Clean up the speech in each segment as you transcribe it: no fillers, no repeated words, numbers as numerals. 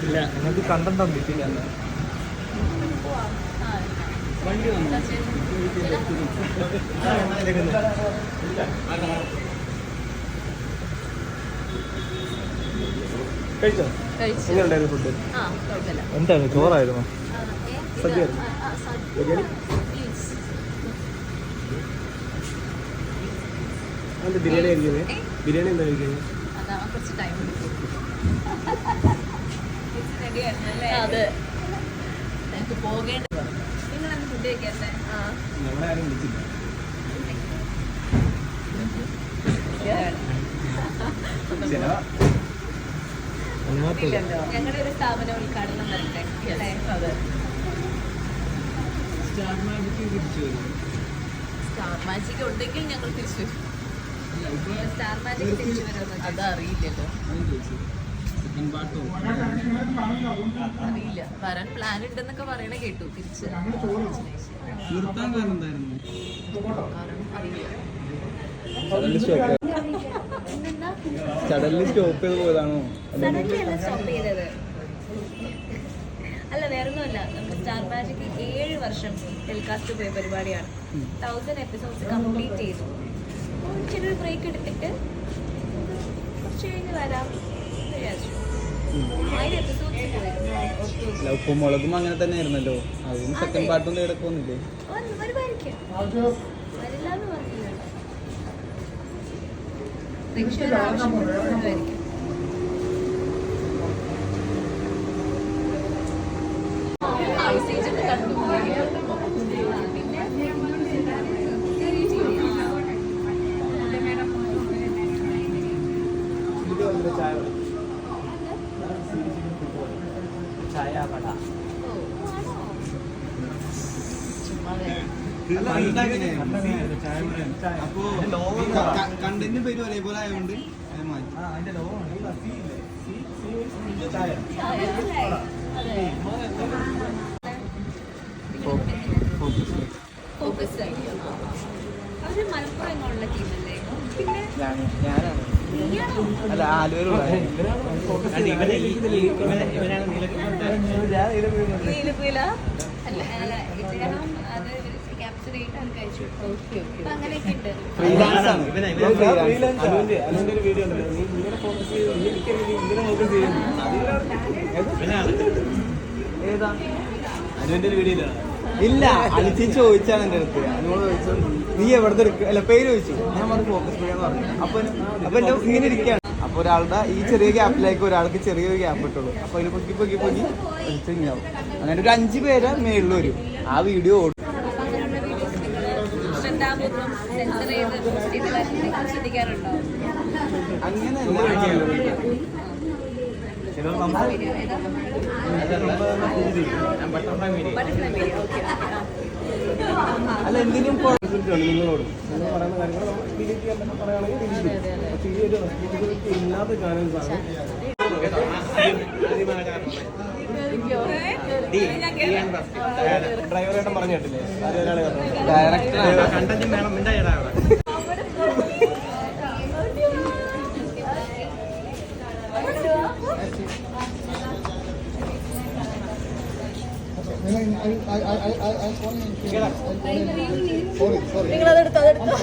ഇല്ല, നിങ്ങൾക്ക് കണ്ടന്റ് തന്നിട്ടില്ല. വണ്ടി കഴിച്ചോ? എങ്ങനെയുണ്ടായിരുന്നു ഫുഡ്? എന്തായിരുന്നു? ചോറായിരുന്നു? സദ്യയായിരുന്നു? ബിരിയാണി? എന്താ ബിരിയാണി കഴിക്കുന്നത്? ബിരിയാണി എന്താ കഴിക്കുന്നത്? നമ്മളാരും വിളിച്ചില്ല. ഞങ്ങളുടെ ഒരു സ്ഥാപന ഉദ്ഘാടനം വരട്ടെ. സ്റ്റാർ മാജിക് ഉണ്ടെങ്കിൽ ഞങ്ങൾ തിരിച്ചു വരും. സ്റ്റാർ മാജിക് തിരിച്ചു വരുന്നത് അതറിയില്ലല്ലോ. അറിയില്ല, വരാൻ പ്ലാൻ ഉണ്ടെന്നൊക്കെ പറയണ കേട്ടു. തിരിച്ച് സഡൻലി സ്റ്റോപ്പ് ചെയ്ത് പോയതാണോ? സ്റ്റോപ്പ് ചെയ്തത് അല്ല, വേറൊന്നുമല്ല. നമ്മുടെ സ്റ്റാർ മാജിക് 7 വർഷം ടെലികാസ്റ്റ് പോയ പരിപാടിയാണ്. 1000 എപ്പിസോഡ്സ് കംപ്ലീറ്റ് ചെയ്തു. ചെറിയൊരു ബ്രേക്ക് എടുത്തിട്ട് കുറച്ച് കഴിഞ്ഞ് വരാം വിചാരിച്ചു. 1000 എപ്പിസോഡ്സ് പോയി. ഉപ്പും മുളകും അങ്ങനെ തന്നെ ആയിരുന്നല്ലോ. അതിന് സെക്കൻഡ് പാർട്ടൊന്നും എടുക്കൊന്നുമില്ലേ? വരുമായിരിക്കും, വരില്ലാന്ന് പറഞ്ഞില്ലല്ലോ. കണ്ടന്റ് പേര് ഒരേപോലെ ആയതുകൊണ്ട് അവര് മലപ്പുറം എങ്ങോട്ടുള്ള ടീമല്ലേ? പിന്നെ ഞാനാണ്. അല്ല, ആലുവയിലുള്ള നീലപ്പീല അല്ല, ഇദ്ദേഹം അത് ക്യാപ്ചർ ചെയ്തിട്ട് അത് കഴിച്ചു. അങ്ങനെയൊക്കെ ഉണ്ട്. ഫ്രീലാൻസ് ആണ്. അനുവിന്റെ ഒരു വീഡിയോ ഇല്ല, അലിച്ച് ചോദിച്ചാണ് എൻ്റെ അടുത്ത്. അതിനോട് ചോദിച്ചു നീ എവിടുത്തെ എടുക്കുക, അല്ല പേര് ചോദിച്ചു. ഞാൻ പറഞ്ഞു ഫോക്കസ് ചെയ്യാന്ന് പറഞ്ഞു. അപ്പൊ എന്റെ ഇങ്ങനെ ഇരിക്കുകയാണ്. അപ്പൊ ഒരാളുടെ ഈ ചെറിയ ഗ്യാപ്പിലേക്ക് ഒരാൾക്ക് ചെറിയൊരു ഗ്യാപ്പ് ഇട്ടുള്ളൂ. അപ്പൊ അതിന് പൊക്കി പൊക്കി പൊക്കി ഇങ്ങനെയാവും. അങ്ങനെ ഒരു 5 പേര് മേളിൽ വരും. ആ വീഡിയോ ഓടും. അങ്ങനെയല്ല, അല്ല എന്തിനും നിങ്ങളോട് നിങ്ങൾ പറയുന്ന കാര്യങ്ങൾ നമ്മൾ ഡിലീറ്റ് ചെയ്യാൻ പറയുകയാണെങ്കിൽ പക്ഷേ ഈ ഒരു റെസ്പോൺസിബിലിറ്റി ഇല്ലാത്ത കാര്യം ഡ്രൈവറായിട്ട് പറഞ്ഞു കേട്ടില്ലേ? ഡയറക്ടർ കണ്ടന്റ് വേണം. നിങ്ങളതെടുത്തോ, അതെടുത്തോ.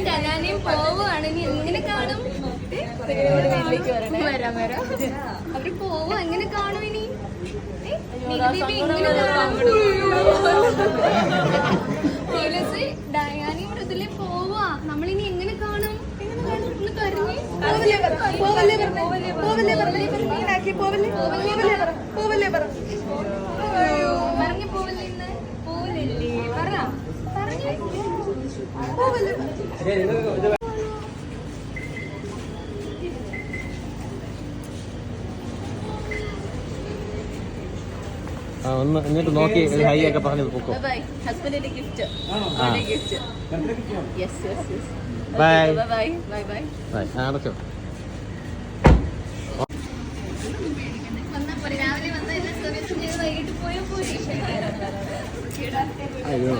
കനാനയും പോവുകയാണ്. ഇനി എങ്ങനെ കാണും? വരാം വരാം. അവര് പോവും, എങ്ങനെ കാണും? ഇനി ഡയാനയും മൃദുലയും പോവാ. നമ്മളിനി എങ്ങനെ കാണും? ഒന്ന് കരഞ്ഞ് പറഞ്ഞു പോവല്ലേ? ഇന്ന് പോവല്ലേ? പറഞ്ഞു പോവല്ലേ? ഒന്ന് എന്നിട്ട് നോക്കി ഹൈ ഒക്കെ പറഞ്ഞത് പൊക്കോ. ഹസ്ബൻഡിന്റെ gift. Bye bye bye bye. അടച്ചോ. രാവിലെ വന്ന എല്ലാ സർവീസും ചെയ്ത് വൈകിട്ട് അയ്യോ